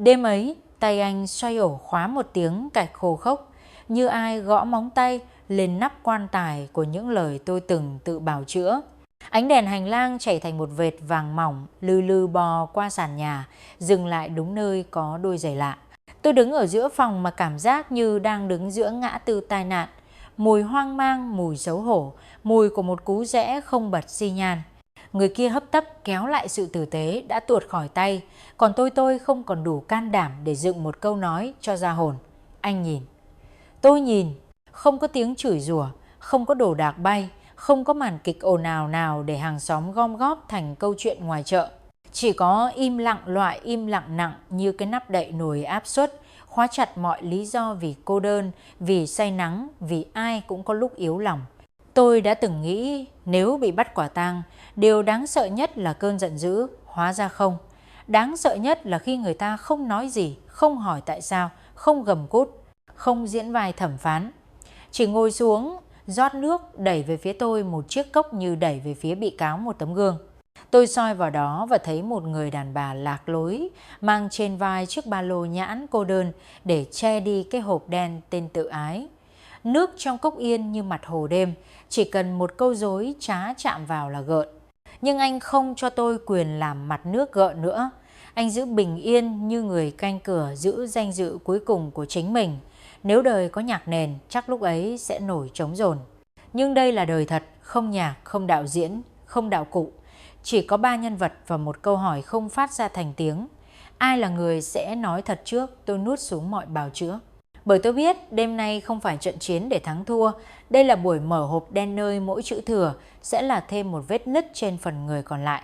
Đêm ấy, tay anh xoay ổ khóa một tiếng cạch khô khốc, như ai gõ móng tay lên nắp quan tài của những lời tôi từng tự bào chữa. Ánh đèn hành lang chảy thành một vệt vàng mỏng, lừ lừ bò qua sàn nhà, dừng lại đúng nơi có đôi giày lạ. Tôi đứng ở giữa phòng mà cảm giác như đang đứng giữa ngã tư tai nạn. Mùi hoang mang, mùi xấu hổ, mùi của một cú rẽ không bật xi nhan. Người kia hấp tấp kéo lại sự tử tế đã tuột khỏi tay, còn tôi không còn đủ can đảm để dựng một câu nói cho ra hồn. Anh nhìn. Tôi nhìn, không có tiếng chửi rủa, không có đồ đạc bay, không có màn kịch ồn ào nào để hàng xóm gom góp thành câu chuyện ngoài chợ. Chỉ có im lặng loại im lặng nặng như cái nắp đậy nồi áp suất, khóa chặt mọi lý do vì cô đơn, vì say nắng, vì ai cũng có lúc yếu lòng. Tôi đã từng nghĩ nếu bị bắt quả tang, điều đáng sợ nhất là cơn giận dữ, hóa ra không. Đáng sợ nhất là khi người ta không nói gì, không hỏi tại sao, không gầm cút, không diễn vai thẩm phán. Chỉ ngồi xuống, rót nước đẩy về phía tôi một chiếc cốc như đẩy về phía bị cáo một tấm gương. Tôi soi vào đó và thấy một người đàn bà lạc lối, mang trên vai chiếc ba lô nhãn cô đơn để che đi cái hộp đen tên tự ái. Nước trong cốc yên như mặt hồ đêm, chỉ cần một câu dối trá chạm vào là gợn. Nhưng anh không cho tôi quyền làm mặt nước gợn nữa. Anh giữ bình yên như người canh cửa giữ danh dự cuối cùng của chính mình. Nếu đời có nhạc nền, chắc lúc ấy sẽ nổi trống rồn. Nhưng đây là đời thật, không nhạc, không đạo diễn, không đạo cụ. Chỉ có ba nhân vật và một câu hỏi không phát ra thành tiếng. Ai là người sẽ nói thật trước, tôi nuốt xuống mọi bào chữa. Bởi tôi biết đêm nay không phải trận chiến để thắng thua. Đây là buổi mở hộp đen nơi mỗi chữ thừa sẽ là thêm một vết nứt trên phần người còn lại.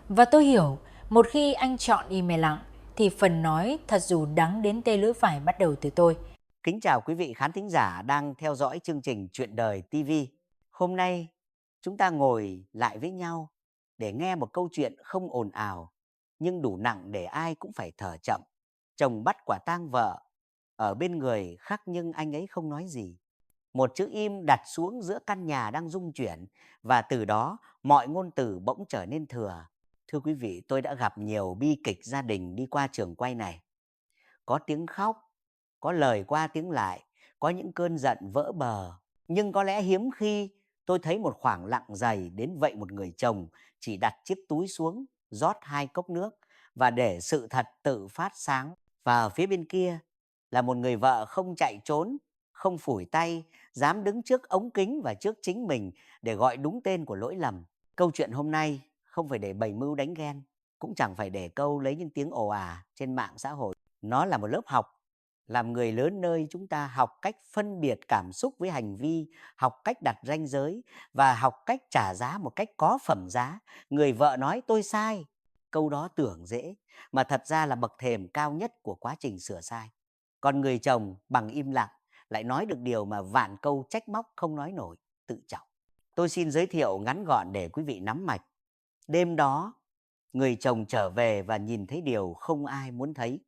Và tôi hiểu, một khi anh chọn im lặng thì phần nói thật dù đắng đến tê lưỡi phải bắt đầu từ tôi. Kính chào quý vị khán thính giả đang theo dõi chương trình Chuyện đời TV. Hôm nay chúng ta ngồi lại với nhau để nghe một câu chuyện không ồn ào nhưng đủ nặng để ai cũng phải thở chậm. Chồng bắt quả tang vợ ở bên người khác nhưng anh ấy không nói gì. Một chữ im đặt xuống giữa căn nhà đang rung chuyển và từ đó mọi ngôn từ bỗng trở nên thừa. Thưa quý vị, tôi đã gặp nhiều bi kịch gia đình đi qua trường quay này. Có tiếng khóc, có lời qua tiếng lại, có những cơn giận vỡ bờ. Nhưng có lẽ hiếm khi tôi thấy một khoảng lặng dày đến vậy một người chồng chỉ đặt chiếc túi xuống, rót 2 cốc nước và để sự thật tự phát sáng. Và ở phía bên kia là một người vợ không chạy trốn, không phủi tay, dám đứng trước ống kính và trước chính mình để gọi đúng tên của lỗi lầm. Câu chuyện hôm nay không phải để bày mưu đánh ghen, cũng chẳng phải để câu lấy những tiếng ồ ả trên mạng xã hội. Nó là một lớp học làm người lớn nơi chúng ta học cách phân biệt cảm xúc với hành vi, học cách đặt ranh giới và học cách trả giá một cách có phẩm giá. Người vợ nói tôi sai, câu đó tưởng dễ mà thật ra là bậc thềm cao nhất của quá trình sửa sai. Còn người chồng bằng im lặng lại nói được điều mà vạn câu trách móc không nói nổi, tự trọng. Tôi xin giới thiệu ngắn gọn để quý vị nắm mạch. Đêm đó, người chồng trở về và nhìn thấy điều không ai muốn thấy.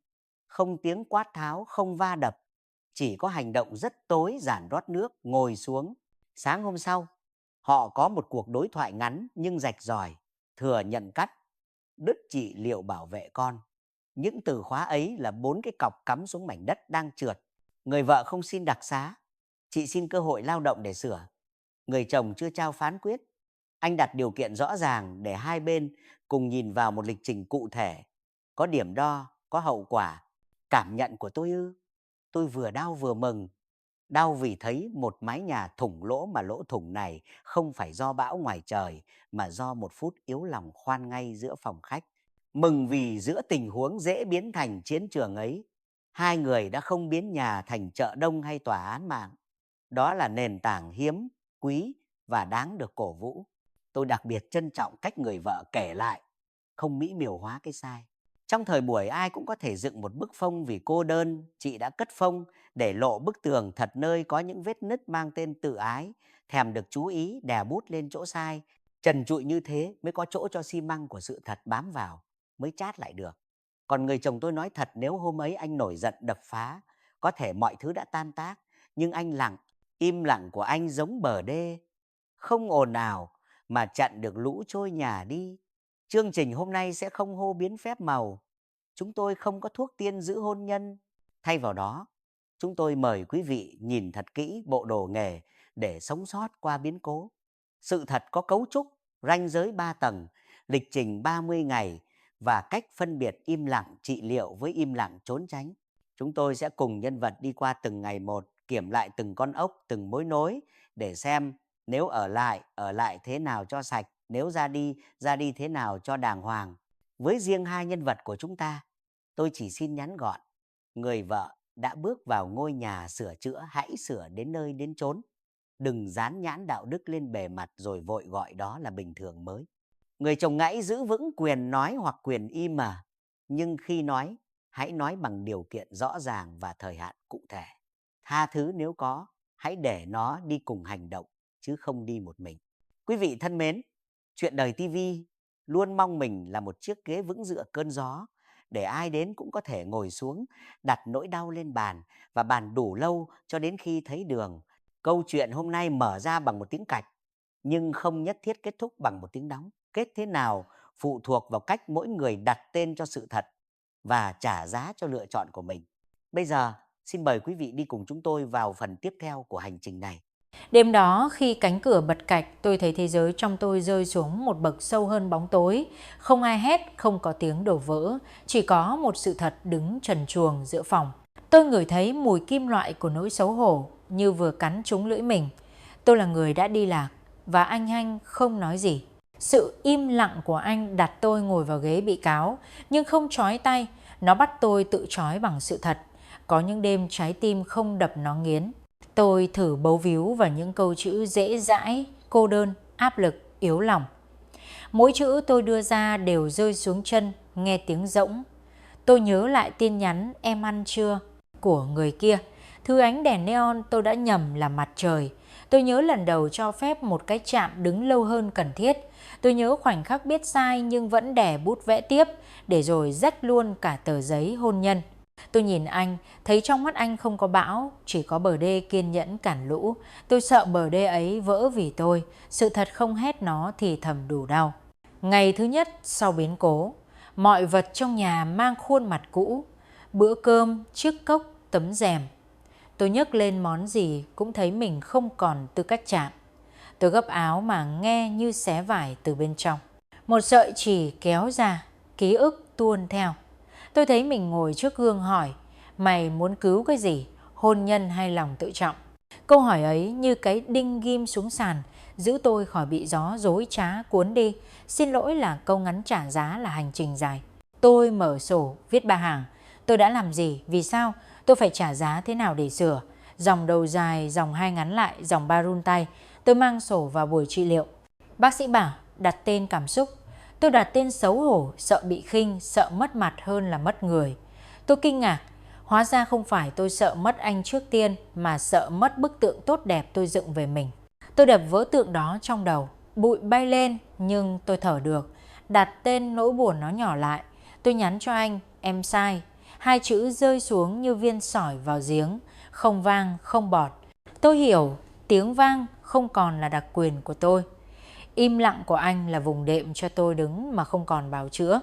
Không tiếng quát tháo, không va đập, chỉ có hành động rất tối giản rót nước, ngồi xuống. Sáng hôm sau, họ có một cuộc đối thoại ngắn nhưng rạch ròi, thừa nhận cắt, đứt trị liệu bảo vệ con. Những từ khóa ấy là 4 cái cọc cắm xuống mảnh đất đang trượt. Người vợ không xin đặc xá, chị xin cơ hội lao động để sửa. Người chồng chưa trao phán quyết, anh đặt điều kiện rõ ràng để hai bên cùng nhìn vào một lịch trình cụ thể, có điểm đo, có hậu quả. Cảm nhận của tôi ư? Tôi vừa đau vừa mừng. Đau vì thấy một mái nhà thủng lỗ mà lỗ thủng này không phải do bão ngoài trời mà do một phút yếu lòng khoan ngay giữa phòng khách. Mừng vì giữa tình huống dễ biến thành chiến trường ấy, hai người đã không biến nhà thành chợ đông hay tòa án mạng. Đó là nền tảng hiếm, quý và đáng được cổ vũ. Tôi đặc biệt trân trọng cách người vợ kể lại, không mỹ miều hóa cái sai. Trong thời buổi ai cũng có thể dựng một bức phông vì cô đơn, chị đã cất phông để lộ bức tường thật nơi có những vết nứt mang tên tự ái, thèm được chú ý đè bút lên chỗ sai. Trần trụi như thế mới có chỗ cho xi măng của sự thật bám vào, mới chát lại được. Còn người chồng tôi nói thật, nếu hôm ấy anh nổi giận đập phá, có thể mọi thứ đã tan tác, nhưng anh lặng, im lặng của anh giống bờ đê, không ồn ào mà chặn được lũ trôi nhà đi. Chương trình hôm nay sẽ không hô biến phép màu, chúng tôi không có thuốc tiên giữ hôn nhân. Thay vào đó, chúng tôi mời quý vị nhìn thật kỹ bộ đồ nghề để sống sót qua biến cố. Sự thật có cấu trúc, ranh giới 3 tầng, lịch trình 30 ngày và cách phân biệt im lặng trị liệu với im lặng trốn tránh. Chúng tôi sẽ cùng nhân vật đi qua từng ngày một, kiểm lại từng con ốc, từng mối nối để xem nếu ở lại thế nào cho sạch, nếu ra đi thế nào cho đàng hoàng. Với riêng hai nhân vật của chúng ta, tôi chỉ xin nhắn gọn, người vợ đã bước vào ngôi nhà sửa chữa hãy sửa đến nơi đến chốn. Đừng dán nhãn đạo đức lên bề mặt rồi vội gọi đó là bình thường mới. Người chồng hãy giữ vững quyền nói hoặc quyền im mà. Nhưng khi nói, hãy nói bằng điều kiện rõ ràng và thời hạn cụ thể. Tha thứ nếu có, hãy để nó đi cùng hành động, chứ không đi một mình. Quý vị thân mến, Chuyện Đời TV luôn mong mình là một chiếc ghế vững dựa cơn gió, để ai đến cũng có thể ngồi xuống, đặt nỗi đau lên bàn và bàn đủ lâu cho đến khi thấy đường. Câu chuyện hôm nay mở ra bằng một tiếng cạch, nhưng không nhất thiết kết thúc bằng một tiếng đóng. Kết thế nào phụ thuộc vào cách mỗi người đặt tên cho sự thật và trả giá cho lựa chọn của mình. Bây giờ, xin mời quý vị đi cùng chúng tôi vào phần tiếp theo của hành trình này. Đêm đó khi cánh cửa bật cạch, tôi thấy thế giới trong tôi rơi xuống một bậc sâu hơn bóng tối. Không ai hét, không có tiếng đổ vỡ, chỉ có một sự thật đứng trần truồng giữa phòng. Tôi ngửi thấy mùi kim loại của nỗi xấu hổ như vừa cắn trúng lưỡi mình. Tôi là người đã đi lạc và anh Hanh không nói gì. Sự im lặng của anh đặt tôi ngồi vào ghế bị cáo, nhưng không trói tay, nó bắt tôi tự trói bằng sự thật. Có những đêm trái tim không đập nó nghiến. Tôi thử bấu víu vào những câu chữ dễ dãi, cô đơn, áp lực, yếu lòng. Mỗi chữ tôi đưa ra đều rơi xuống chân, nghe tiếng rỗng. Tôi nhớ lại tin nhắn "em ăn chưa" của người kia. Thứ ánh đèn neon tôi đã nhầm là mặt trời. Tôi nhớ lần đầu cho phép một cái chạm đứng lâu hơn cần thiết. Tôi nhớ khoảnh khắc biết sai nhưng vẫn đè bút vẽ tiếp, để rồi rách luôn cả tờ giấy hôn nhân. Tôi nhìn anh, thấy trong mắt anh không có bão, chỉ có bờ đê kiên nhẫn cản lũ. Tôi sợ bờ đê ấy vỡ vì tôi, sự thật không hét nó thì thầm đủ đau. Ngày thứ nhất sau biến cố, mọi vật trong nhà mang khuôn mặt cũ. Bữa cơm, chiếc cốc, tấm rèm. Tôi nhấc lên món gì cũng thấy mình không còn tư cách chạm. Tôi gấp áo mà nghe như xé vải từ bên trong. Một sợi chỉ kéo ra, ký ức tuôn theo. Tôi thấy mình ngồi trước gương hỏi, mày muốn cứu cái gì, hôn nhân hay lòng tự trọng? Câu hỏi ấy như cái đinh ghim xuống sàn, giữ tôi khỏi bị gió dối trá cuốn đi. Xin lỗi là câu ngắn trả giá là hành trình dài. Tôi mở sổ, viết 3 hàng. Tôi đã làm gì, vì sao, tôi phải trả giá thế nào để sửa. Dòng đầu dài, dòng 2 ngắn lại, dòng 3 run tay. Tôi mang sổ vào buổi trị liệu. Bác sĩ bảo đặt tên cảm xúc. Tôi đặt tên xấu hổ, sợ bị khinh, sợ mất mặt hơn là mất người. Tôi kinh ngạc, hóa ra không phải tôi sợ mất anh trước tiên, mà sợ mất bức tượng tốt đẹp tôi dựng về mình. Tôi đập vỡ tượng đó trong đầu, bụi bay lên nhưng tôi thở được. Đặt tên nỗi buồn nó nhỏ lại. Tôi nhắn cho anh, em sai. 2 chữ rơi xuống như viên sỏi vào giếng, không vang, không bọt. Tôi hiểu, tiếng vang không còn là đặc quyền của tôi. Im lặng của anh là vùng đệm cho tôi đứng mà không còn bào chữa.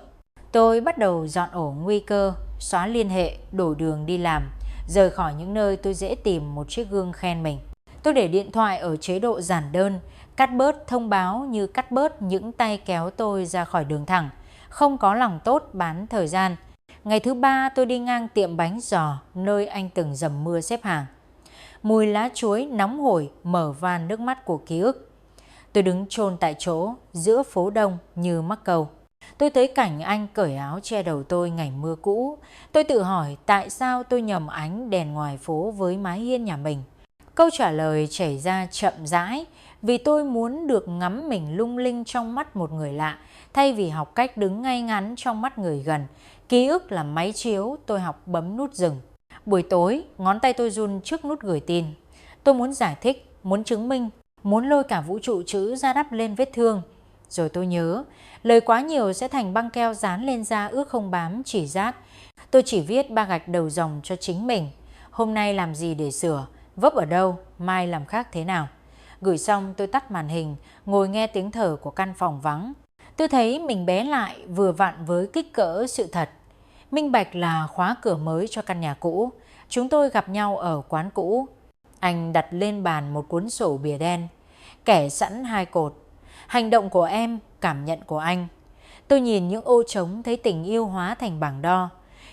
Tôi bắt đầu dọn ổ nguy cơ, xóa liên hệ, đổi đường đi làm, rời khỏi những nơi tôi dễ tìm một chiếc gương khen mình. Tôi để điện thoại ở chế độ giản đơn, cắt bớt thông báo như cắt bớt những tay kéo tôi ra khỏi đường thẳng. Không có lòng tốt bán thời gian. Ngày thứ 3 tôi đi ngang tiệm bánh giò nơi anh từng dầm mưa xếp hàng. Mùi lá chuối nóng hổi mở van nước mắt của ký ức. Tôi đứng chôn tại chỗ giữa phố đông như mắc câu. Tôi thấy cảnh anh cởi áo che đầu tôi ngày mưa cũ. Tôi tự hỏi tại sao tôi nhầm ánh đèn ngoài phố với mái hiên nhà mình. Câu trả lời chảy ra chậm rãi, vì tôi muốn được ngắm mình lung linh trong mắt một người lạ, thay vì học cách đứng ngay ngắn trong mắt người gần. Ký ức là máy chiếu, tôi học bấm nút dừng. Buổi tối, ngón tay tôi run trước nút gửi tin. Tôi muốn giải thích, muốn chứng minh, muốn lôi cả vũ trụ chữ ra đắp lên vết thương. Rồi tôi nhớ, lời quá nhiều sẽ thành băng keo dán lên da ước không bám chỉ rác. Tôi chỉ viết 3 gạch đầu dòng cho chính mình. Hôm nay làm gì để sửa, vấp ở đâu, mai làm khác thế nào. Gửi xong tôi tắt màn hình, ngồi nghe tiếng thở của căn phòng vắng. Tôi thấy mình bé lại vừa vặn với kích cỡ sự thật. Minh bạch là khóa cửa mới cho căn nhà cũ. Chúng tôi gặp nhau ở quán cũ. Anh đặt lên bàn một cuốn sổ bìa đen, kẻ sẵn hai cột. Hành động của em, cảm nhận của anh. Tôi nhìn những ô trống thấy tình yêu hóa thành bảng đo.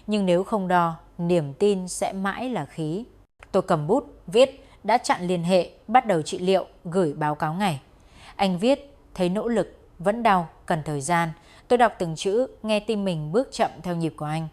Nhưng nếu không đo, niềm tin sẽ mãi là khí. Tôi cầm bút, viết, đã chặn liên hệ, bắt đầu trị liệu, gửi báo cáo ngày. Anh viết, thấy nỗ lực, vẫn đau, cần thời gian. Tôi đọc từng chữ, nghe tim mình bước chậm theo nhịp của anh.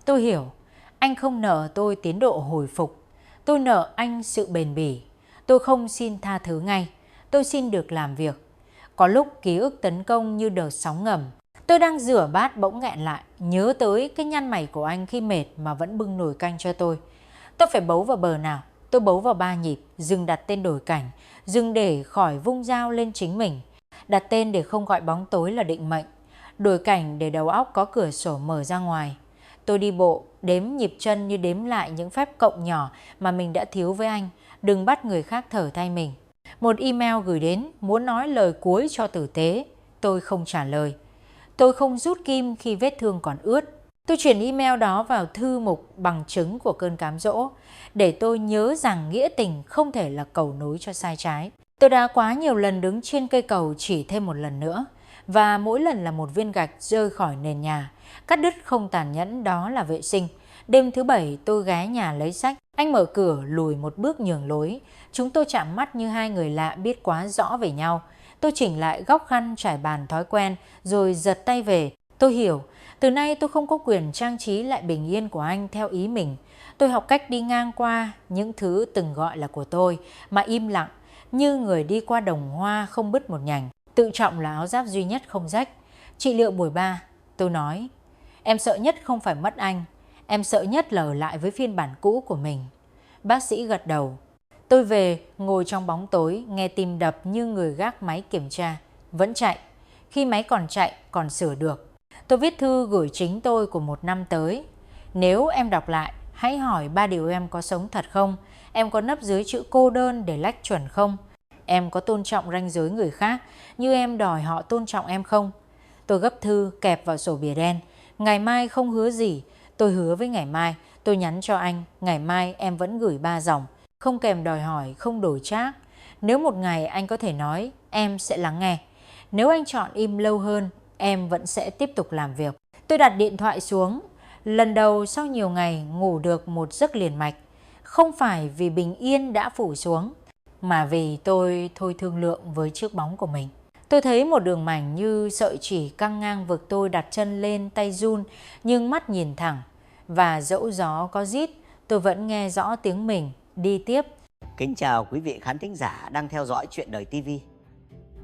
Tôi hiểu, anh không nợ tôi tiến độ hồi phục. Tôi nợ anh sự bền bỉ. Tôi không xin tha thứ ngay. Tôi xin được làm việc. Có lúc ký ức tấn công như đợt sóng ngầm. Tôi đang rửa bát bỗng nghẹn lại, nhớ tới cái nhăn mày của anh khi mệt mà vẫn bưng nồi canh cho tôi. Tôi phải bấu vào bờ nào? Tôi bấu vào 3 nhịp, dừng đặt tên đổi cảnh, dừng để khỏi vung dao lên chính mình. Đặt tên để không gọi bóng tối là định mệnh, đổi cảnh để đầu óc có cửa sổ mở ra ngoài. Tôi đi bộ, đếm nhịp chân như đếm lại những phép cộng nhỏ mà mình đã thiếu với anh. Đừng bắt người khác thở thay mình. Một email gửi đến, muốn nói lời cuối cho tử tế. Tôi không trả lời. Tôi không rút kim khi vết thương còn ướt. Tôi chuyển email đó vào thư mục bằng chứng của cơn cám dỗ, để tôi nhớ rằng nghĩa tình không thể là cầu nối cho sai trái. Tôi đã quá nhiều lần đứng trên cây cầu chỉ thêm một lần nữa, và mỗi lần là một viên gạch rơi khỏi nền nhà. Cắt đứt không tàn nhẫn đó là vệ sinh. Đêm thứ 7 tôi ghé nhà lấy sách. Anh mở cửa lùi một bước nhường lối. Chúng tôi chạm mắt như hai người lạ biết quá rõ về nhau. Tôi chỉnh lại góc khăn trải bàn thói quen rồi giật tay về. Tôi hiểu, từ nay tôi không có quyền trang trí lại bình yên của anh theo ý mình. Tôi học cách đi ngang qua những thứ từng gọi là của tôi mà im lặng, như người đi qua đồng hoa không bứt một nhành. Tự trọng là áo giáp duy nhất không rách. Trị liệu buổi 3, tôi nói, em sợ nhất không phải mất anh, em sợ nhất là ở lại với phiên bản cũ của mình. Bác sĩ gật đầu. Tôi về, ngồi trong bóng tối, nghe tim đập như người gác máy kiểm tra. Vẫn chạy. Khi máy còn chạy, còn sửa được. Tôi viết thư gửi chính tôi của một năm tới. Nếu em đọc lại, hãy hỏi 3 điều em có sống thật không? Em có nấp dưới chữ cô đơn để lách chuẩn không? Em có tôn trọng ranh giới người khác như em đòi họ tôn trọng em không? Tôi gấp thư kẹp vào sổ bìa đen. Ngày mai không hứa gì. Tôi hứa với ngày mai. Tôi nhắn cho anh. Ngày mai em vẫn gửi 3 dòng. Không kèm đòi hỏi, không đổi trác. Nếu một ngày anh có thể nói, em sẽ lắng nghe. Nếu anh chọn im lâu hơn, em vẫn sẽ tiếp tục làm việc. Tôi đặt điện thoại xuống. Lần đầu sau nhiều ngày ngủ được một giấc liền mạch. Không phải vì bình yên đã phủ xuống, mà vì tôi thôi thương lượng với chiếc bóng của mình. Tôi thấy một đường mảnh như sợi chỉ căng ngang vực tôi, đặt chân lên tay run, nhưng mắt nhìn thẳng. Và dẫu gió có rít, tôi vẫn nghe rõ tiếng mình đi tiếp. Kính chào quý vị khán thính giả đang theo dõi Chuyện Đời TV.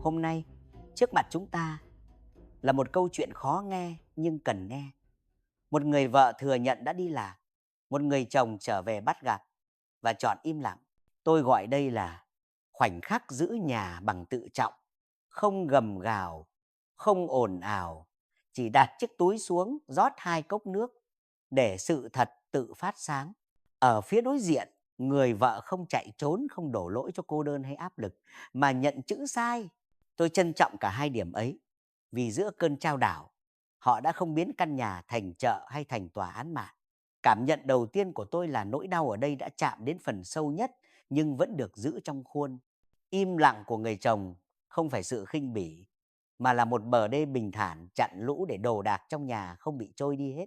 Hôm nay, trước mặt chúng ta là một câu chuyện khó nghe nhưng cần nghe. Một người vợ thừa nhận đã đi làm, một người chồng trở về bắt gặp và chọn im lặng. Tôi gọi đây là khoảnh khắc giữ nhà bằng tự trọng, không gầm gào, không ồn ào, chỉ đặt chiếc túi xuống, rót 2 cốc nước để sự thật tự phát sáng. Ở phía đối diện, người vợ không chạy trốn, không đổ lỗi cho cô đơn hay áp lực, mà nhận chữ sai. Tôi trân trọng cả 2 điểm ấy, vì giữa cơn chao đảo, họ đã không biến căn nhà thành chợ hay thành tòa án mạng. Cảm nhận đầu tiên của tôi là nỗi đau ở đây đã chạm đến phần sâu nhất, nhưng vẫn được giữ trong khuôn. Im lặng của người chồng không phải sự khinh bỉ, mà là một bờ đê bình thản chặn lũ để đồ đạc trong nhà không bị trôi đi hết.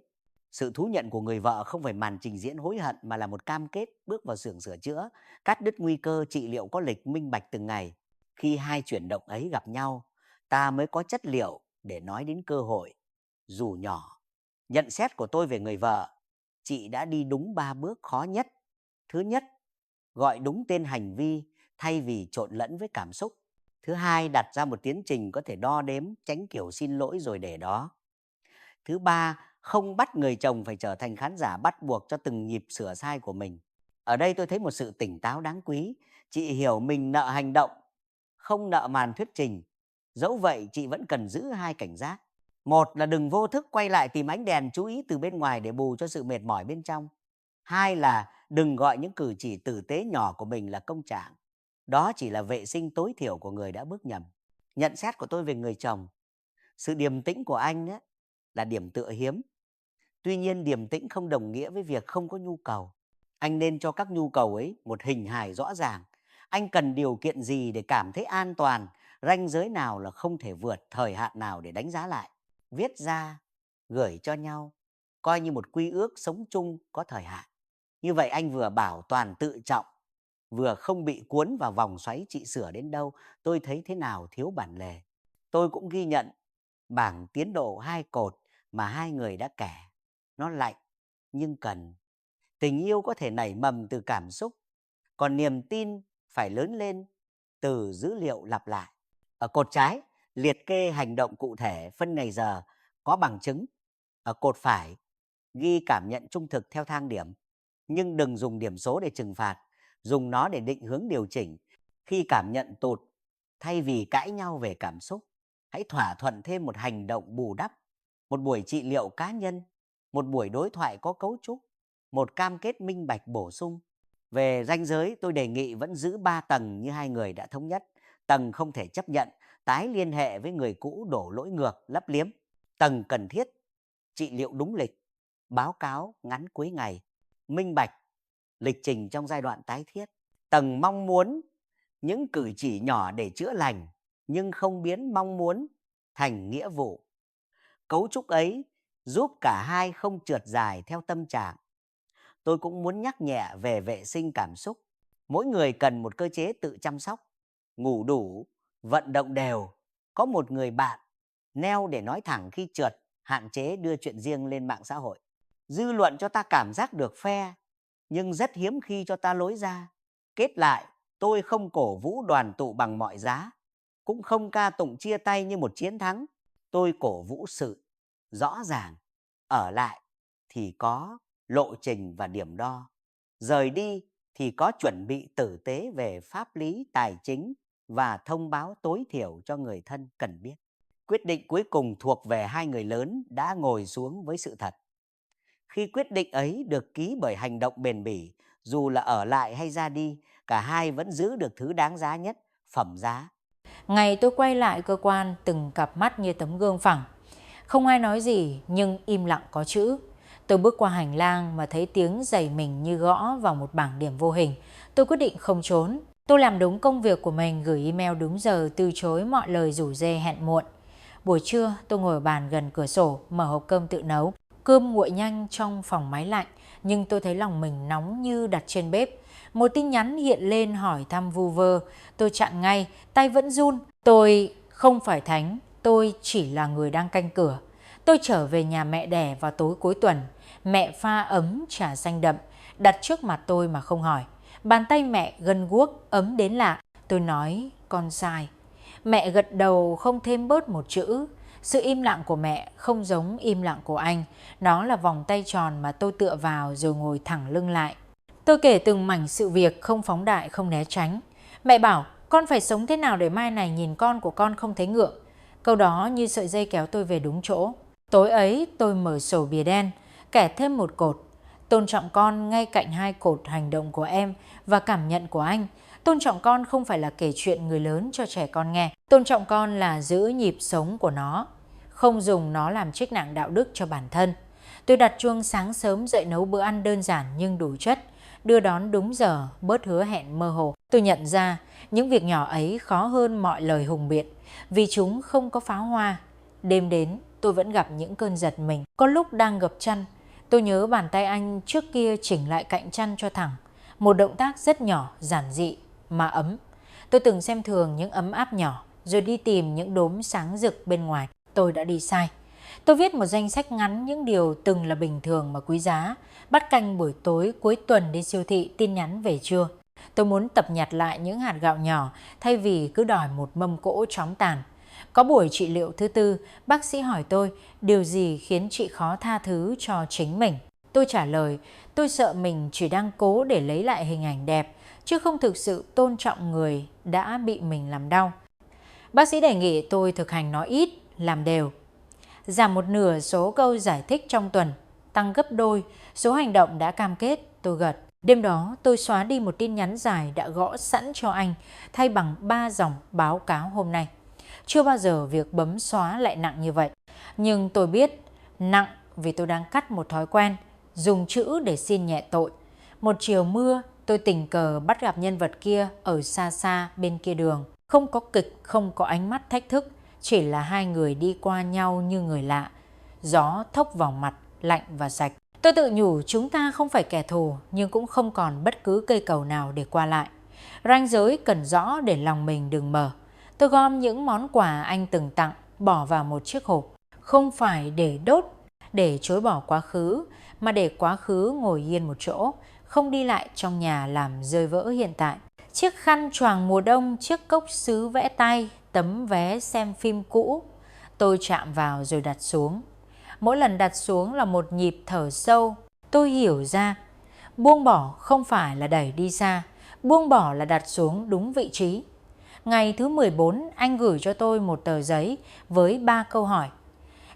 Sự thú nhận của người vợ không phải màn trình diễn hối hận, mà là một cam kết bước vào xưởng sửa chữa, cắt đứt nguy cơ, trị liệu có lịch, minh bạch từng ngày. Khi 2 chuyển động ấy gặp nhau, ta mới có chất liệu để nói đến cơ hội, dù nhỏ. Nhận xét của tôi về người vợ: chị đã đi đúng 3 bước khó nhất. Thứ nhất, gọi đúng tên hành vi thay vì trộn lẫn với cảm xúc. Thứ hai, đặt ra một tiến trình có thể đo đếm, tránh kiểu xin lỗi rồi để đó. Thứ ba, không bắt người chồng phải trở thành khán giả bắt buộc cho từng nhịp sửa sai của mình. Ở đây tôi thấy một sự tỉnh táo đáng quý. Chị hiểu mình nợ hành động, không nợ màn thuyết trình. Dẫu vậy, chị vẫn cần giữ 2 cảnh giác. Một là đừng vô thức quay lại tìm ánh đèn chú ý từ bên ngoài để bù cho sự mệt mỏi bên trong. Hai là đừng gọi những cử chỉ tử tế nhỏ của mình là công trạng. Đó chỉ là vệ sinh tối thiểu của người đã bước nhầm. Nhận xét của tôi về người chồng: sự điềm tĩnh của anh là điểm tựa hiếm. Tuy nhiên điềm tĩnh không đồng nghĩa với việc không có nhu cầu. Anh nên cho các nhu cầu ấy một hình hài rõ ràng. Anh cần điều kiện gì để cảm thấy an toàn, ranh giới nào là không thể vượt, thời hạn nào để đánh giá lại. Viết ra, gửi cho nhau, coi như một quy ước sống chung có thời hạn. Như vậy anh vừa bảo toàn tự trọng, vừa không bị cuốn vào vòng xoáy trị sửa đến đâu, tôi thấy thế nào thiếu bản lề. Tôi cũng ghi nhận bảng tiến độ 2 cột mà hai người đã kể. Nó lạnh nhưng cần. Tình yêu có thể nảy mầm từ cảm xúc, còn niềm tin phải lớn lên từ dữ liệu lặp lại. Ở cột trái, liệt kê hành động cụ thể, phân ngày giờ, có bằng chứng. Ở cột phải, ghi cảm nhận trung thực theo thang điểm. Nhưng đừng dùng điểm số để trừng phạt, dùng nó để định hướng điều chỉnh. Khi cảm nhận tụt, thay vì cãi nhau về cảm xúc, hãy thỏa thuận thêm một hành động bù đắp, một buổi trị liệu cá nhân, một buổi đối thoại có cấu trúc, một cam kết minh bạch bổ sung. Về ranh giới, tôi đề nghị vẫn giữ 3 tầng như hai người đã thống nhất. Tầng không thể chấp nhận tái liên hệ với người cũ đổ lỗi ngược, lấp liếm. Tầng cần thiết, trị liệu đúng lịch, báo cáo ngắn cuối ngày, minh bạch, lịch trình trong giai đoạn tái thiết. Tầng mong muốn, những cử chỉ nhỏ để chữa lành, nhưng không biến mong muốn thành nghĩa vụ. Cấu trúc ấy giúp cả hai không trượt dài theo tâm trạng. Tôi cũng muốn nhắc nhẹ về vệ sinh cảm xúc. Mỗi người cần một cơ chế tự chăm sóc, ngủ đủ, vận động đều, có một người bạn, neo để nói thẳng khi trượt, hạn chế đưa chuyện riêng lên mạng xã hội. Dư luận cho ta cảm giác được phe, nhưng rất hiếm khi cho ta lối ra. Kết lại, tôi không cổ vũ đoàn tụ bằng mọi giá, cũng không ca tụng chia tay như một chiến thắng. Tôi cổ vũ sự rõ ràng, ở lại thì có lộ trình và điểm đo, rời đi thì có chuẩn bị tử tế về pháp lý, tài chính và thông báo tối thiểu cho người thân cần biết. Quyết định cuối cùng thuộc về hai người lớn đã ngồi xuống với sự thật. Khi quyết định ấy được ký bởi hành động bền bỉ, dù là ở lại hay ra đi, cả hai vẫn giữ được thứ đáng giá nhất, phẩm giá. Ngày tôi quay lại cơ quan, từng cặp mắt như tấm gương phẳng. Không ai nói gì nhưng im lặng có chữ. Tôi bước qua hành lang mà thấy tiếng giày mình như gõ vào một bảng điểm vô hình. Tôi quyết định không trốn. Tôi làm đúng công việc của mình, gửi email đúng giờ, từ chối mọi lời rủ rê hẹn muộn. Buổi trưa tôi ngồi ở bàn gần cửa sổ, mở hộp cơm tự nấu. Cơm nguội nhanh trong phòng máy lạnh, nhưng tôi thấy lòng mình nóng như đặt trên bếp. Một tin nhắn hiện lên hỏi thăm vu vơ. Tôi chặn ngay, tay vẫn run. Tôi không phải thánh, tôi chỉ là người đang canh cửa. Tôi trở về nhà mẹ đẻ vào tối cuối tuần. Mẹ pha ấm trà xanh đậm, đặt trước mặt tôi mà không hỏi. Bàn tay mẹ gân guốc, ấm đến lạ. Tôi nói con sai. Mẹ gật đầu không thêm bớt một chữ. Sự im lặng của mẹ không giống im lặng của anh. Nó là vòng tay tròn mà tôi tựa vào rồi ngồi thẳng lưng lại. Tôi kể từng mảnh sự việc, không phóng đại, không né tránh. Mẹ bảo con phải sống thế nào để mai này nhìn con của con không thấy ngượng. Câu đó như sợi dây kéo tôi về đúng chỗ. Tối ấy tôi mở sổ bìa đen, kẻ thêm một cột. Tôn trọng con ngay cạnh hai cột hành động của em và cảm nhận của anh. Tôn trọng con không phải là kể chuyện người lớn cho trẻ con nghe. Tôn trọng con là giữ nhịp sống của nó, không dùng nó làm trích nặng đạo đức cho bản thân. Tôi đặt chuông sáng sớm dậy nấu bữa ăn đơn giản nhưng đủ chất, đưa đón đúng giờ, bớt hứa hẹn mơ hồ. Tôi nhận ra những việc nhỏ ấy khó hơn mọi lời hùng biện vì chúng không có pháo hoa. Đêm đến tôi vẫn gặp những cơn giật mình. Có lúc đang gập chăn, tôi nhớ bàn tay anh trước kia chỉnh lại cạnh chăn cho thẳng. Một động tác rất nhỏ, giản dị mà ấm. Tôi từng xem thường những ấm áp nhỏ rồi đi tìm những đốm sáng rực bên ngoài. Tôi đã đi sai. Tôi viết một danh sách ngắn những điều từng là bình thường mà quý giá. Bắt canh buổi tối cuối tuần đi siêu thị, tin nhắn về trưa. Tôi muốn tập nhặt lại những hạt gạo nhỏ thay vì cứ đòi một mâm cỗ chóng tàn. Có buổi trị liệu thứ tư, bác sĩ hỏi tôi điều gì khiến chị khó tha thứ cho chính mình. Tôi trả lời tôi sợ mình chỉ đang cố để lấy lại hình ảnh đẹp, chứ không thực sự tôn trọng người đã bị mình làm đau. Bác sĩ đề nghị tôi thực hành nói ít, làm đều. Giảm một nửa số câu giải thích trong tuần, tăng gấp đôi số hành động đã cam kết, tôi gật. Đêm đó tôi xóa đi một tin nhắn dài đã gõ sẵn cho anh, thay bằng 3 dòng báo cáo hôm nay. Chưa bao giờ việc bấm xóa lại nặng như vậy. Nhưng tôi biết nặng vì tôi đang cắt một thói quen, dùng chữ để xin nhẹ tội. Một chiều mưa, tôi tình cờ bắt gặp nhân vật kia ở xa xa bên kia đường. Không có kịch, không có ánh mắt thách thức, chỉ là hai người đi qua nhau như người lạ. Gió thốc vào mặt, lạnh và sạch. Tôi tự nhủ chúng ta không phải kẻ thù, nhưng cũng không còn bất cứ cây cầu nào để qua lại. Ranh giới cần rõ để lòng mình đừng mở. Tôi gom những món quà anh từng tặng, bỏ vào một chiếc hộp. Không phải để đốt, để chối bỏ quá khứ, mà để quá khứ ngồi yên một chỗ, không đi lại trong nhà làm rơi vỡ hiện tại. Chiếc khăn choàng mùa đông, chiếc cốc sứ vẽ tay, tấm vé xem phim cũ, tôi chạm vào rồi đặt xuống. Mỗi lần đặt xuống là một nhịp thở sâu. Tôi hiểu ra, buông bỏ không phải là đẩy đi xa, buông bỏ là đặt xuống đúng vị trí. Ngày thứ 14, anh gửi cho tôi một tờ giấy với 3 câu hỏi.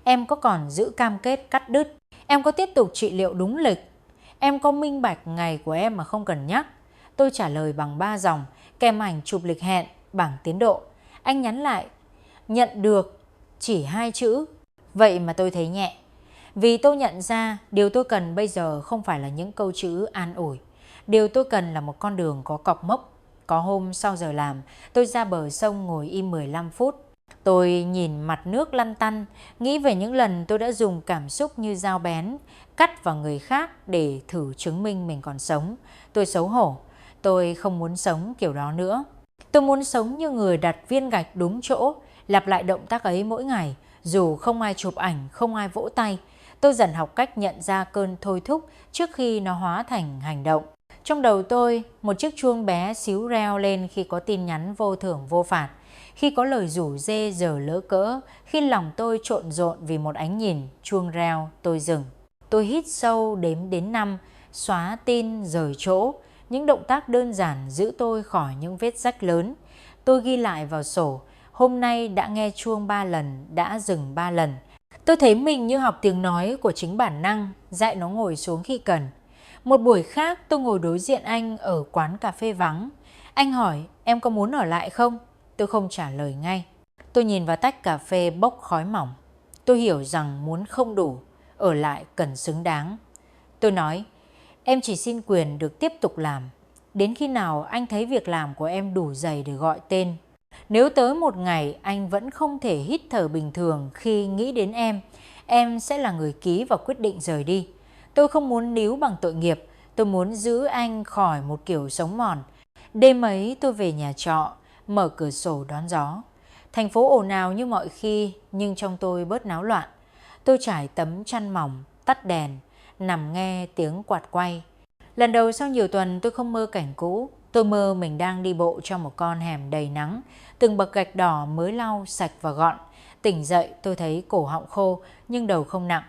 Em có còn giữ cam kết cắt đứt? Em có tiếp tục trị liệu đúng lịch? Em có minh bạch ngày của em mà không cần nhắc? Tôi trả lời bằng 3 dòng, kèm ảnh chụp lịch hẹn, bảng tiến độ. Anh nhắn lại, nhận được, chỉ 2 chữ. Vậy mà tôi thấy nhẹ. Vì tôi nhận ra điều tôi cần bây giờ không phải là những câu chữ an ủi. Điều tôi cần là một con đường có cọc mốc. Có hôm sau giờ làm, tôi ra bờ sông ngồi im 15 phút. Tôi nhìn mặt nước lăn tăn, nghĩ về những lần tôi đã dùng cảm xúc như dao bén, cắt vào người khác để thử chứng minh mình còn sống. Tôi xấu hổ, tôi không muốn sống kiểu đó nữa. Tôi muốn sống như người đặt viên gạch đúng chỗ, lặp lại động tác ấy mỗi ngày, dù không ai chụp ảnh, không ai vỗ tay. Tôi dần học cách nhận ra cơn thôi thúc trước khi nó hóa thành hành động. Trong đầu tôi, một chiếc chuông bé xíu reo lên khi có tin nhắn vô thưởng vô phạt, khi có lời rủ rê giờ lỡ cỡ, khi lòng tôi trộn rộn vì một ánh nhìn. Chuông reo, tôi dừng. Tôi hít sâu đếm đến 5, xóa tin, rời chỗ. Những động tác đơn giản giữ tôi khỏi những vết rách lớn. Tôi ghi lại vào sổ, hôm nay đã nghe chuông 3 lần, đã dừng 3 lần. Tôi thấy mình như học tiếng nói của chính bản năng, dạy nó ngồi xuống khi cần. Một buổi khác tôi ngồi đối diện anh ở quán cà phê vắng. Anh hỏi em có muốn ở lại không? Tôi không trả lời ngay. Tôi nhìn vào tách cà phê bốc khói mỏng. Tôi hiểu rằng muốn không đủ, ở lại cần xứng đáng. Tôi nói em chỉ xin quyền được tiếp tục làm. Đến khi nào anh thấy việc làm của em đủ dày để gọi tên. Nếu tới một ngày anh vẫn không thể hít thở bình thường khi nghĩ đến em sẽ là người ký vào quyết định rời đi. Tôi không muốn níu bằng tội nghiệp, tôi muốn giữ anh khỏi một kiểu sống mòn. Đêm ấy tôi về nhà trọ, mở cửa sổ đón gió. Thành phố ồn ào như mọi khi, nhưng trong tôi bớt náo loạn. Tôi trải tấm chăn mỏng, tắt đèn, nằm nghe tiếng quạt quay. Lần đầu sau nhiều tuần tôi không mơ cảnh cũ. Tôi mơ mình đang đi bộ trong một con hẻm đầy nắng, từng bậc gạch đỏ mới lau sạch và gọn. Tỉnh dậy tôi thấy cổ họng khô nhưng đầu không nặng.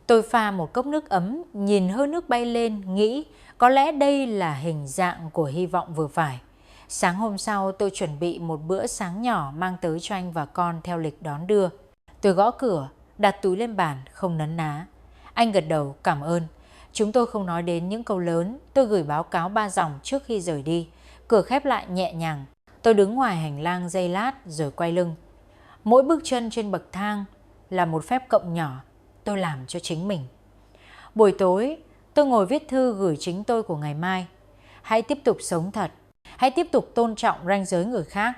Tôi pha một cốc nước ấm, nhìn hơi nước bay lên, nghĩ có lẽ đây là hình dạng của hy vọng vừa phải. Sáng hôm sau tôi chuẩn bị một bữa sáng nhỏ mang tới cho anh và con theo lịch đón đưa. Tôi gõ cửa, đặt túi lên bàn, không nấn ná. Anh gật đầu cảm ơn. Chúng tôi không nói đến những câu lớn, tôi gửi báo cáo 3 dòng trước khi rời đi. Cửa khép lại nhẹ nhàng. Tôi đứng ngoài hành lang giây lát rồi quay lưng. Mỗi bước chân trên bậc thang là một phép cộng nhỏ tôi làm cho chính mình. Buổi tối, tôi ngồi viết thư gửi chính tôi của ngày mai. Hãy tiếp tục sống thật. Hãy tiếp tục tôn trọng ranh giới người khác.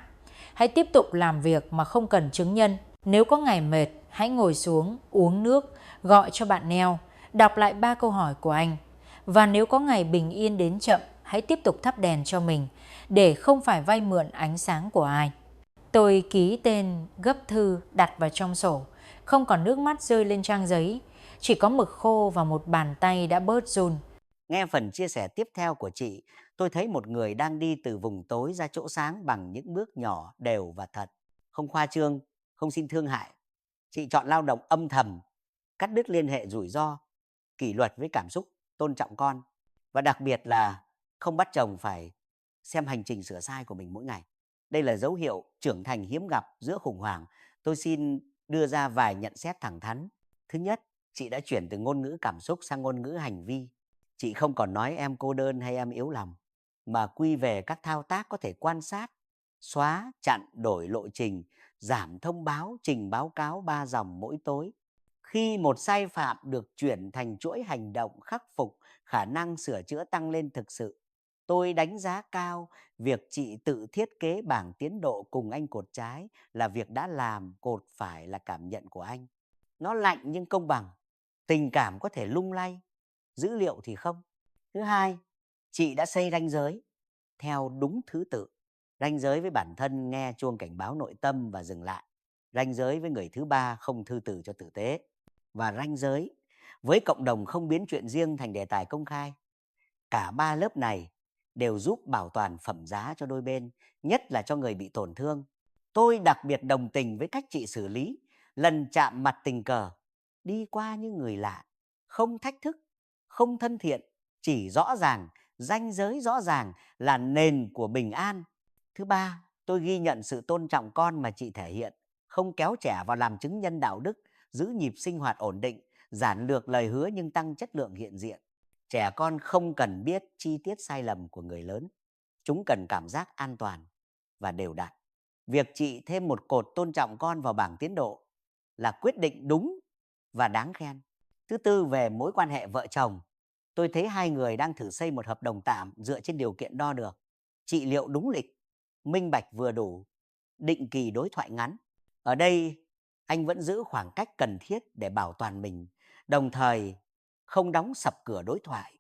Hãy tiếp tục làm việc mà không cần chứng nhân. Nếu có ngày mệt, hãy ngồi xuống, uống nước, gọi cho bạn Neo, đọc lại 3 câu hỏi của anh. Và nếu có ngày bình yên đến chậm, hãy tiếp tục thắp đèn cho mình, để không phải vay mượn ánh sáng của ai. Tôi ký tên, gấp thư, đặt vào trong sổ. Không còn nước mắt rơi lên trang giấy, chỉ có mực khô và một bàn tay đã bớt run. Nghe phần chia sẻ tiếp theo của chị, tôi thấy một người đang đi từ vùng tối ra chỗ sáng bằng những bước nhỏ đều và thật. Không khoa trương, không xin thương hại. Chị chọn lao động âm thầm, cắt đứt liên hệ rủi ro, kỷ luật với cảm xúc, tôn trọng con. Và đặc biệt là không bắt chồng phải xem hành trình sửa sai của mình mỗi ngày. Đây là dấu hiệu trưởng thành hiếm gặp giữa khủng hoảng. Tôi xin đưa ra vài nhận xét thẳng thắn. Thứ nhất, chị đã chuyển từ ngôn ngữ cảm xúc sang ngôn ngữ hành vi. Chị không còn nói em cô đơn hay em yếu lòng, mà quy về các thao tác có thể quan sát, xóa, chặn, đổi lộ trình, giảm thông báo, trình báo cáo 3 dòng mỗi tối. Khi một sai phạm được chuyển thành chuỗi hành động khắc phục, khả năng sửa chữa tăng lên thực sự. Tôi đánh giá cao việc chị tự thiết kế bảng tiến độ cùng anh cột trái là việc đã làm, cột phải là cảm nhận của anh. Nó lạnh nhưng công bằng, tình cảm có thể lung lay, dữ liệu thì không. Thứ hai, chị đã xây ranh giới theo đúng thứ tự. Ranh giới với bản thân nghe chuông cảnh báo nội tâm và dừng lại. Ranh giới với người thứ ba không thư từ cho tử tế. Và ranh giới với cộng đồng không biến chuyện riêng thành đề tài công khai. Cả ba lớp này đều giúp bảo toàn phẩm giá cho đôi bên, nhất là cho người bị tổn thương. Tôi đặc biệt đồng tình với cách chị xử lý lần chạm mặt tình cờ, đi qua như người lạ, không thách thức, không thân thiện, chỉ rõ ràng, ranh giới rõ ràng là nền của bình an. Thứ ba, tôi ghi nhận sự tôn trọng con mà chị thể hiện, không kéo trẻ vào làm chứng nhân đạo đức, giữ nhịp sinh hoạt ổn định, giản lược lời hứa nhưng tăng chất lượng hiện diện. Trẻ con không cần biết chi tiết sai lầm của người lớn, chúng cần cảm giác an toàn và đều đặn. Việc chị thêm một cột tôn trọng con vào bảng tiến độ là quyết định đúng và đáng khen. Thứ tư, về mối quan hệ vợ chồng, tôi thấy hai người đang thử xây một hợp đồng tạm dựa trên điều kiện đo được. Trị liệu đúng lịch, minh bạch vừa đủ, định kỳ đối thoại ngắn. Ở đây, anh vẫn giữ khoảng cách cần thiết để bảo toàn mình, đồng thời không đóng sập cửa đối thoại.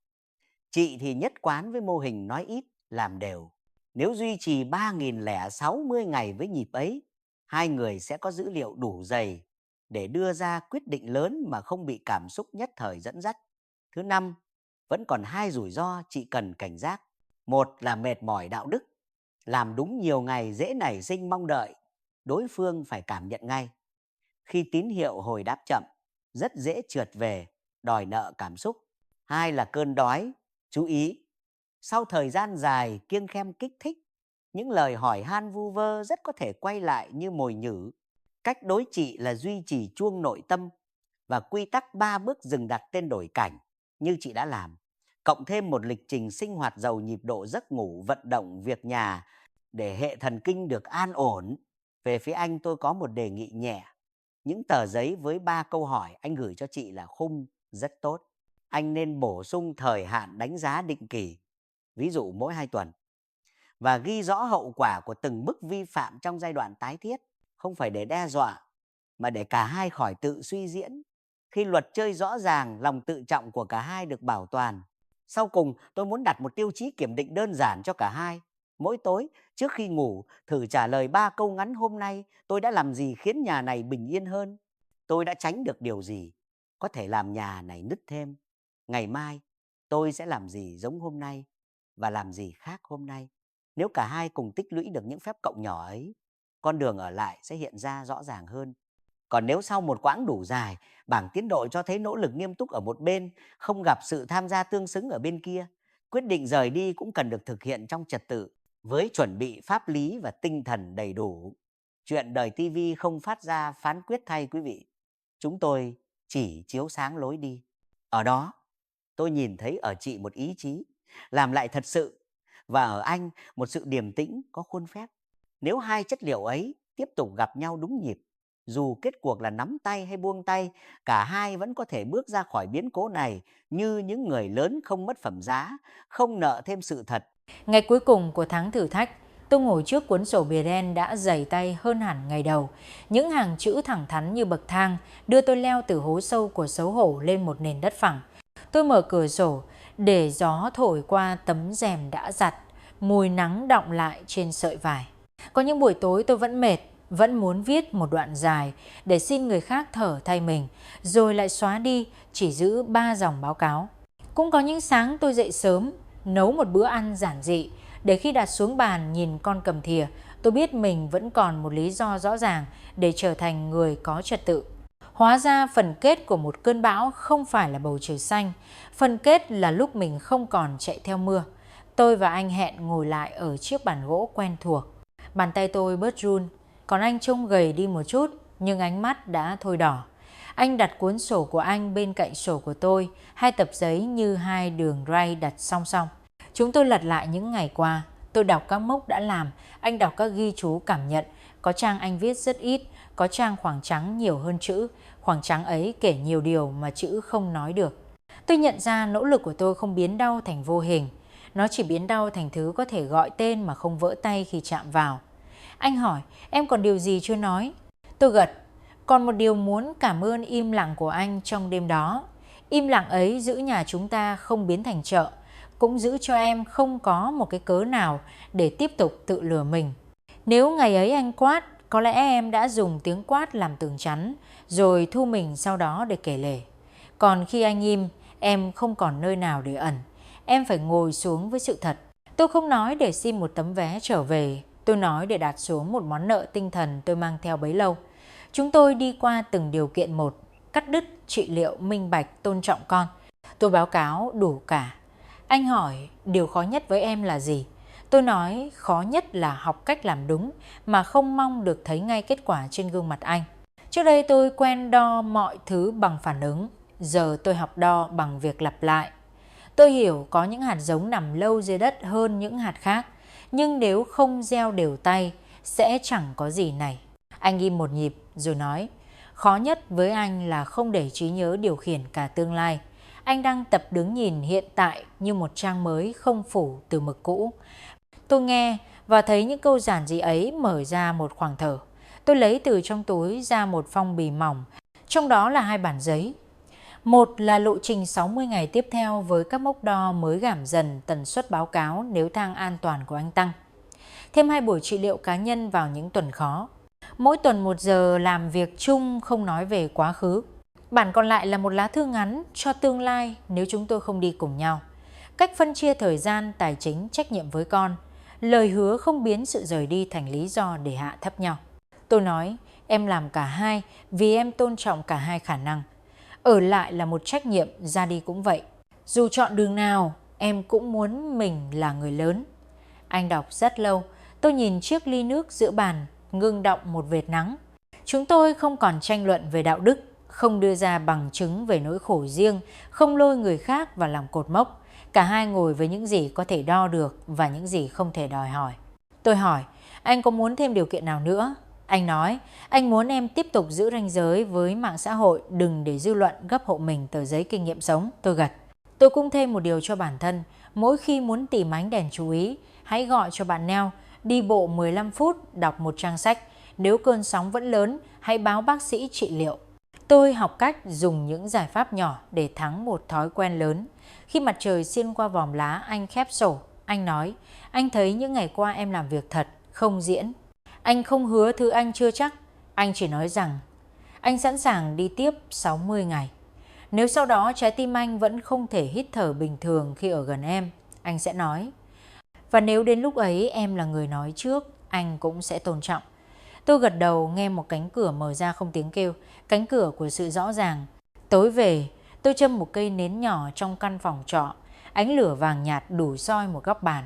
Chị thì nhất quán với mô hình nói ít, làm đều. Nếu duy trì 3.060 ngày với nhịp ấy, hai người sẽ có dữ liệu đủ dày để đưa ra quyết định lớn mà không bị cảm xúc nhất thời dẫn dắt. Thứ năm, vẫn còn hai rủi ro chị cần cảnh giác. Một là mệt mỏi đạo đức, làm đúng nhiều ngày dễ nảy sinh mong đợi, đối phương phải cảm nhận ngay. Khi tín hiệu hồi đáp chậm, rất dễ trượt về, đòi nợ cảm xúc. Hai là cơn đói, chú ý. Sau thời gian dài kiêng khem kích thích, những lời hỏi han vu vơ rất có thể quay lại như mồi nhử. Cách đối trị là duy trì chuông nội tâm và quy tắc 3 bước dừng đặt tên đổi cảnh như chị đã làm. Cộng thêm một lịch trình sinh hoạt giàu nhịp độ giấc ngủ, vận động, việc nhà để hệ thần kinh được an ổn. Về phía anh tôi có một đề nghị nhẹ. Những tờ giấy với 3 câu hỏi anh gửi cho chị là khung rất tốt. Anh nên bổ sung thời hạn đánh giá định kỳ, ví dụ mỗi 2 tuần. Và ghi rõ hậu quả của từng mức vi phạm trong giai đoạn tái thiết, không phải để đe dọa, mà để cả hai khỏi tự suy diễn. Khi luật chơi rõ ràng, lòng tự trọng của cả hai được bảo toàn. Sau cùng, tôi muốn đặt một tiêu chí kiểm định đơn giản cho cả hai. Mỗi tối, trước khi ngủ, thử trả lời 3 câu ngắn: hôm nay tôi đã làm gì khiến nhà này bình yên hơn? Tôi đã tránh được điều gì có thể làm nhà này nứt thêm? Ngày mai, tôi sẽ làm gì giống hôm nay và làm gì khác hôm nay? Nếu cả hai cùng tích lũy được những phép cộng nhỏ ấy, con đường ở lại sẽ hiện ra rõ ràng hơn. Còn nếu sau một quãng đủ dài, bảng tiến độ cho thấy nỗ lực nghiêm túc ở một bên, không gặp sự tham gia tương xứng ở bên kia, quyết định rời đi cũng cần được thực hiện trong trật tự, với chuẩn bị pháp lý và tinh thần đầy đủ. Chuyện đời TV không phát ra phán quyết thay quý vị. Chúng tôi chỉ chiếu sáng lối đi. Ở đó, tôi nhìn thấy ở chị một ý chí làm lại thật sự, và ở anh một sự điềm tĩnh có khuôn phép. Nếu hai chất liệu ấy tiếp tục gặp nhau đúng nhịp, dù kết cuộc là nắm tay hay buông tay, cả hai vẫn có thể bước ra khỏi biến cố này như những người lớn không mất phẩm giá, không nợ thêm sự thật. Ngày cuối cùng của tháng thử thách, tôi ngồi trước cuốn sổ bìa đen đã dày tay hơn hẳn ngày đầu. Những hàng chữ thẳng thắn như bậc thang đưa tôi leo từ hố sâu của xấu hổ lên một nền đất phẳng. Tôi mở cửa sổ để gió thổi qua tấm rèm đã giặt, mùi nắng đọng lại trên sợi vải. Có những buổi tối tôi vẫn mệt, vẫn muốn viết một đoạn dài để xin người khác thở thay mình, rồi lại xóa đi, chỉ giữ 3 dòng báo cáo. Cũng có những sáng tôi dậy sớm, nấu một bữa ăn giản dị, để khi đặt xuống bàn nhìn con cầm thìa, tôi biết mình vẫn còn một lý do rõ ràng để trở thành người có trật tự. Hóa ra phần kết của một cơn bão không phải là bầu trời xanh, phần kết là lúc mình không còn chạy theo mưa. Tôi và anh hẹn ngồi lại ở chiếc bàn gỗ quen thuộc. Bàn tay tôi bớt run, còn anh trông gầy đi một chút, nhưng ánh mắt đã thôi đỏ. Anh đặt cuốn sổ của anh bên cạnh sổ của tôi, hai tập giấy như hai đường ray đặt song song. Chúng tôi lật lại những ngày qua. Tôi đọc các mốc đã làm, anh đọc các ghi chú cảm nhận. Có trang anh viết rất ít, có trang khoảng trắng nhiều hơn chữ. Khoảng trắng ấy kể nhiều điều mà chữ không nói được. Tôi nhận ra nỗ lực của tôi không biến đau thành vô hình. Nó chỉ biến đau thành thứ có thể gọi tên mà không vỡ tay khi chạm vào. Anh hỏi, em còn điều gì chưa nói? Tôi gật. Còn một điều muốn cảm ơn im lặng của anh trong đêm đó. Im lặng ấy giữ nhà chúng ta không biến thành chợ, cũng giữ cho em không có một cái cớ nào để tiếp tục tự lừa mình. Nếu ngày ấy anh quát, có lẽ em đã dùng tiếng quát làm tường chắn, rồi thu mình sau đó để kể lể. Còn khi anh im, em không còn nơi nào để ẩn. Em phải ngồi xuống với sự thật. Tôi không nói để xin một tấm vé trở về. Tôi nói để đặt xuống một món nợ tinh thần tôi mang theo bấy lâu. Chúng tôi đi qua từng điều kiện một, cắt đứt, trị liệu, minh bạch, tôn trọng con. Tôi báo cáo đủ cả. Anh hỏi điều khó nhất với em là gì? Tôi nói khó nhất là học cách làm đúng mà không mong được thấy ngay kết quả trên gương mặt anh. Trước đây tôi quen đo mọi thứ bằng phản ứng, giờ tôi học đo bằng việc lặp lại. Tôi hiểu có những hạt giống nằm lâu dưới đất hơn những hạt khác, nhưng nếu không gieo đều tay sẽ chẳng có gì này. Anh im một nhịp rồi nói, khó nhất với anh là không để trí nhớ điều khiển cả tương lai. Anh đang tập đứng nhìn hiện tại như một trang mới không phủ từ mực cũ. Tôi nghe và thấy những câu giản dị ấy mở ra một khoảng thở. Tôi lấy từ trong túi ra một phong bì mỏng, trong đó là 2 bản giấy. Một là lộ trình 60 ngày tiếp theo với các mốc đo mới giảm dần tần suất báo cáo nếu thang an toàn của anh tăng. Thêm 2 buổi trị liệu cá nhân vào những tuần khó. Mỗi tuần 1 giờ làm việc chung không nói về quá khứ. Bản còn lại là một lá thư ngắn cho tương lai nếu chúng tôi không đi cùng nhau. Cách phân chia thời gian, tài chính, trách nhiệm với con. Lời hứa không biến sự rời đi thành lý do để hạ thấp nhau. Tôi nói em làm cả hai vì em tôn trọng cả hai khả năng. Ở lại là một trách nhiệm, ra đi cũng vậy. Dù chọn đường nào, em cũng muốn mình là người lớn. Anh đọc rất lâu. Tôi nhìn chiếc ly nước giữa bàn, ngưng đọng một vệt nắng. Chúng tôi không còn tranh luận về đạo đức, không đưa ra bằng chứng về nỗi khổ riêng, không lôi người khác vào làm cột mốc. Cả hai ngồi với những gì có thể đo được và những gì không thể đòi hỏi. Tôi hỏi, anh có muốn thêm điều kiện nào nữa? Anh nói, anh muốn em tiếp tục giữ ranh giới với mạng xã hội, đừng để dư luận gấp hộ mình tờ giấy kinh nghiệm sống. Tôi gật. Tôi cũng thêm một điều cho bản thân, mỗi khi muốn tìm ánh đèn chú ý, hãy gọi cho bạn Neo, đi bộ 15 phút, đọc một trang sách. Nếu cơn sóng vẫn lớn, hãy báo bác sĩ trị liệu. Tôi học cách dùng những giải pháp nhỏ để thắng một thói quen lớn. Khi mặt trời xuyên qua vòm lá, anh khép sổ. Anh nói, anh thấy những ngày qua em làm việc thật, không diễn. Anh không hứa thứ anh chưa chắc. Anh chỉ nói rằng anh sẵn sàng đi tiếp 60 ngày. Nếu sau đó trái tim anh vẫn không thể hít thở bình thường khi ở gần em, anh sẽ nói. Và nếu đến lúc ấy em là người nói trước, anh cũng sẽ tôn trọng. Tôi gật đầu nghe một cánh cửa mở ra không tiếng kêu, cánh cửa của sự rõ ràng. Tối về, tôi châm một cây nến nhỏ trong căn phòng trọ, ánh lửa vàng nhạt đủ soi một góc bàn.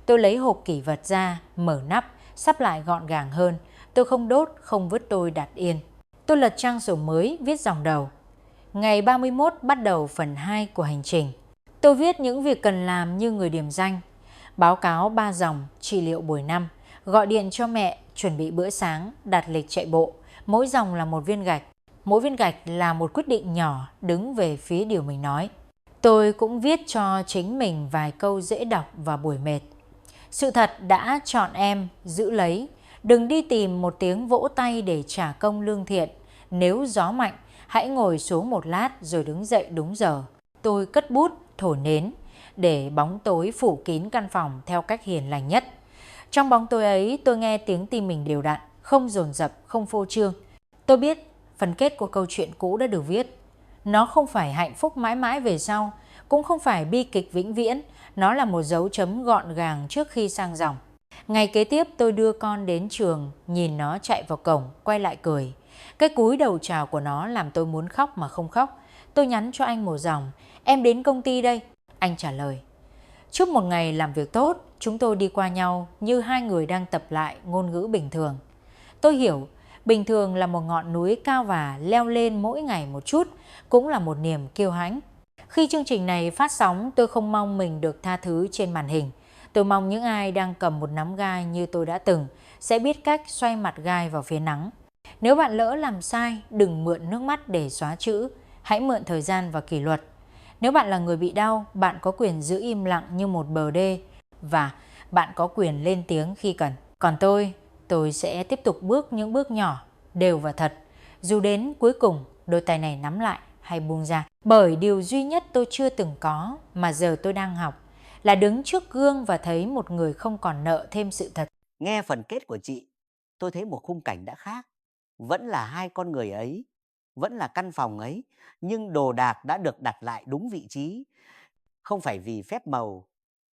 Tôi lấy hộp kỷ vật ra, mở nắp, sắp lại gọn gàng hơn. Tôi không đốt, không vứt, tôi đặt yên. Tôi lật trang sổ mới, viết dòng đầu. Ngày 31 bắt đầu phần 2 của hành trình. Tôi viết những việc cần làm như người điểm danh. Báo cáo 3 dòng, trị liệu buổi 5, gọi điện cho mẹ, chuẩn bị bữa sáng, đặt lịch chạy bộ. Mỗi dòng là một viên gạch. Mỗi viên gạch là một quyết định nhỏ đứng về phía điều mình nói. Tôi cũng viết cho chính mình vài câu dễ đọc vào buổi mệt. Sự thật đã chọn em, giữ lấy. Đừng đi tìm một tiếng vỗ tay để trả công lương thiện. Nếu gió mạnh, hãy ngồi xuống một lát rồi đứng dậy đúng giờ. Tôi cất bút, thổi nến, để bóng tối phủ kín căn phòng theo cách hiền lành nhất. Trong bóng tối ấy, tôi nghe tiếng tim mình đều đặn, không dồn dập, không phô trương. Tôi biết phần kết của câu chuyện cũ đã được viết. Nó không phải hạnh phúc mãi mãi về sau, cũng không phải bi kịch vĩnh viễn. Nó là một dấu chấm gọn gàng trước khi sang dòng. Ngày kế tiếp tôi đưa con đến trường, nhìn nó chạy vào cổng, quay lại cười. Cái cúi đầu chào của nó làm tôi muốn khóc mà không khóc. Tôi nhắn cho anh một dòng, em đến công ty đây. Anh trả lời. Chúc một ngày làm việc tốt, chúng tôi đi qua nhau như hai người đang tập lại ngôn ngữ bình thường. Tôi hiểu, bình thường là một ngọn núi cao và leo lên mỗi ngày một chút, cũng là một niềm kiêu hãnh. Khi chương trình này phát sóng, tôi không mong mình được tha thứ trên màn hình. Tôi mong những ai đang cầm một nắm gai như tôi đã từng sẽ biết cách xoay mặt gai vào phía nắng. Nếu bạn lỡ làm sai, đừng mượn nước mắt để xóa chữ, hãy mượn thời gian và kỷ luật. Nếu bạn là người bị đau, bạn có quyền giữ im lặng như một bờ đê và bạn có quyền lên tiếng khi cần. Còn tôi sẽ tiếp tục bước những bước nhỏ, đều và thật, dù đến cuối cùng đôi tay này nắm lại hay buông ra. Bởi điều duy nhất tôi chưa từng có mà giờ tôi đang học là đứng trước gương và thấy một người không còn nợ thêm sự thật. Nghe phần kết của chị, tôi thấy một khung cảnh đã khác. Vẫn là hai con người ấy, vẫn là căn phòng ấy, nhưng đồ đạc đã được đặt lại đúng vị trí. Không phải vì phép màu,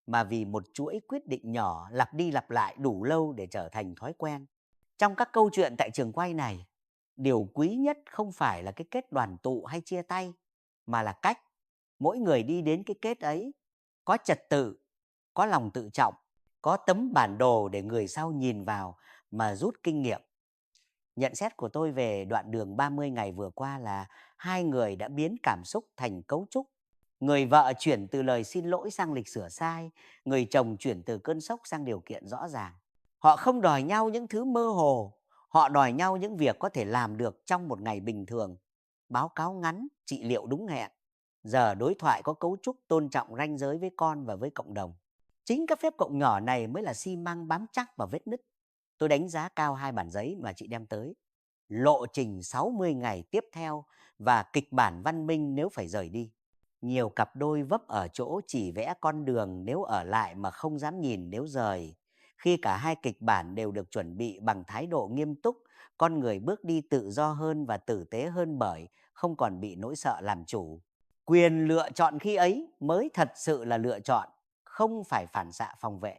mà vì một chuỗi quyết định nhỏ lặp đi lặp lại đủ lâu để trở thành thói quen. Trong các câu chuyện tại trường quay này, điều quý nhất không phải là cái kết đoàn tụ hay chia tay, mà là cách mỗi người đi đến cái kết ấy. Có trật tự, có lòng tự trọng, có tấm bản đồ để người sau nhìn vào mà rút kinh nghiệm. Nhận xét của tôi về đoạn đường 30 ngày vừa qua là hai người đã biến cảm xúc thành cấu trúc. Người vợ chuyển từ lời xin lỗi sang lịch sửa sai, người chồng chuyển từ cơn sốc sang điều kiện rõ ràng. Họ không đòi nhau những thứ mơ hồ, họ đòi nhau những việc có thể làm được trong một ngày bình thường. Báo cáo ngắn, trị liệu đúng hẹn. Giờ đối thoại có cấu trúc tôn trọng ranh giới với con và với cộng đồng. Chính các phép cộng nhỏ này mới là xi măng bám chắc vào vết nứt. Tôi đánh giá cao hai bản giấy mà chị đem tới. Lộ trình 60 ngày tiếp theo và kịch bản văn minh nếu phải rời đi. Nhiều cặp đôi vấp ở chỗ chỉ vẽ con đường nếu ở lại mà không dám nhìn nếu rời. Khi cả hai kịch bản đều được chuẩn bị bằng thái độ nghiêm túc, con người bước đi tự do hơn và tử tế hơn bởi không còn bị nỗi sợ làm chủ. Quyền lựa chọn khi ấy mới thật sự là lựa chọn, không phải phản xạ phòng vệ.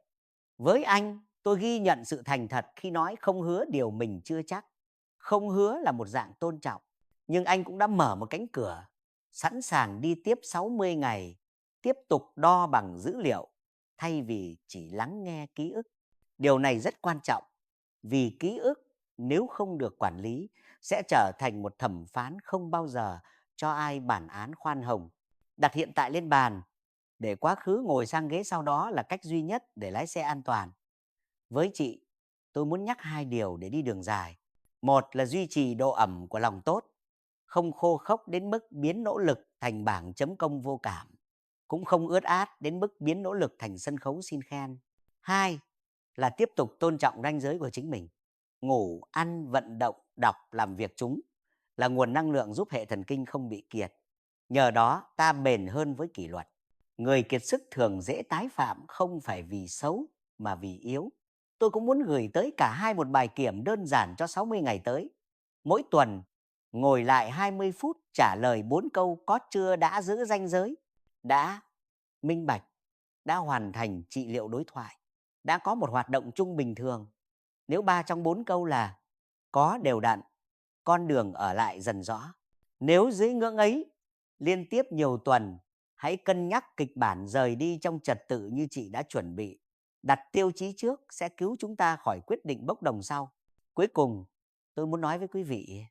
Với anh, tôi ghi nhận sự thành thật khi nói không hứa điều mình chưa chắc. Không hứa là một dạng tôn trọng, nhưng anh cũng đã mở một cánh cửa, sẵn sàng đi tiếp 60 ngày, tiếp tục đo bằng dữ liệu, thay vì chỉ lắng nghe ký ức. Điều này rất quan trọng, vì ký ức nếu không được quản lý sẽ trở thành một thẩm phán không bao giờ cho ai bản án khoan hồng. Đặt hiện tại lên bàn, để quá khứ ngồi sang ghế sau đó là cách duy nhất để lái xe an toàn. Với chị, tôi muốn nhắc hai điều để đi đường dài. Một là duy trì độ ẩm của lòng tốt, không khô khốc đến mức biến nỗ lực thành bảng chấm công vô cảm, cũng không ướt át đến mức biến nỗ lực thành sân khấu xin khen. Hai là tiếp tục tôn trọng ranh giới của chính mình. Ngủ, ăn, vận động, đọc, làm việc chúng là nguồn năng lượng giúp hệ thần kinh không bị kiệt. Nhờ đó ta bền hơn với kỷ luật. Người kiệt sức thường dễ tái phạm không phải vì xấu mà vì yếu. Tôi cũng muốn gửi tới cả hai một bài kiểm đơn giản cho 60 ngày tới. Mỗi tuần, ngồi lại 20 phút trả lời 4 câu có chưa đã giữ ranh giới, đã minh bạch, đã hoàn thành trị liệu đối thoại, đã có một hoạt động chung bình thường. Nếu 3 trong 4 câu là có đều đặn, con đường ở lại dần rõ. Nếu dưới ngưỡng ấy, liên tiếp nhiều tuần, hãy cân nhắc kịch bản rời đi trong trật tự như chị đã chuẩn bị. Đặt tiêu chí trước sẽ cứu chúng ta khỏi quyết định bốc đồng sau. Cuối cùng, tôi muốn nói với quý vị,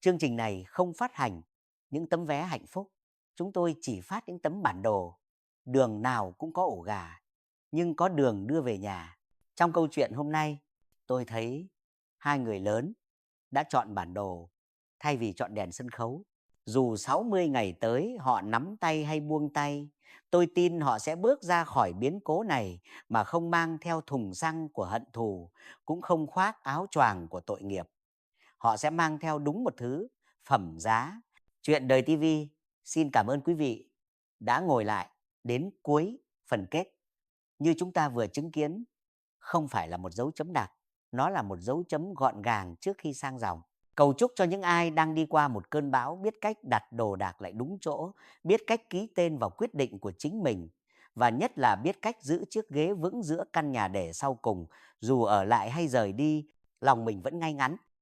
chương trình này không phát hành những tấm vé hạnh phúc. Chúng tôi chỉ phát những tấm bản đồ. Đường nào cũng có ổ gà, nhưng có đường đưa về nhà. Trong câu chuyện hôm nay, tôi thấy hai người lớn đã chọn bản đồ thay vì chọn đèn sân khấu. Dù 60 ngày tới họ nắm tay hay buông tay, tôi tin họ sẽ bước ra khỏi biến cố này mà không mang theo thùng xăng của hận thù, cũng không khoác áo choàng của tội nghiệp. Họ sẽ mang theo đúng một thứ, phẩm giá. Chuyện Đời TV xin cảm ơn quý vị đã ngồi lại đến cuối phần kết. Như chúng ta vừa chứng kiến, không phải là một dấu chấm đặc, nó là một dấu chấm gọn gàng trước khi sang dòng. Cầu chúc cho những ai đang đi qua một cơn bão biết cách đặt đồ đạc lại đúng chỗ, biết cách ký tên vào quyết định của chính mình, và nhất là biết cách giữ chiếc ghế vững giữa căn nhà để sau cùng, dù ở lại hay rời đi, lòng mình vẫn ngay ngắn.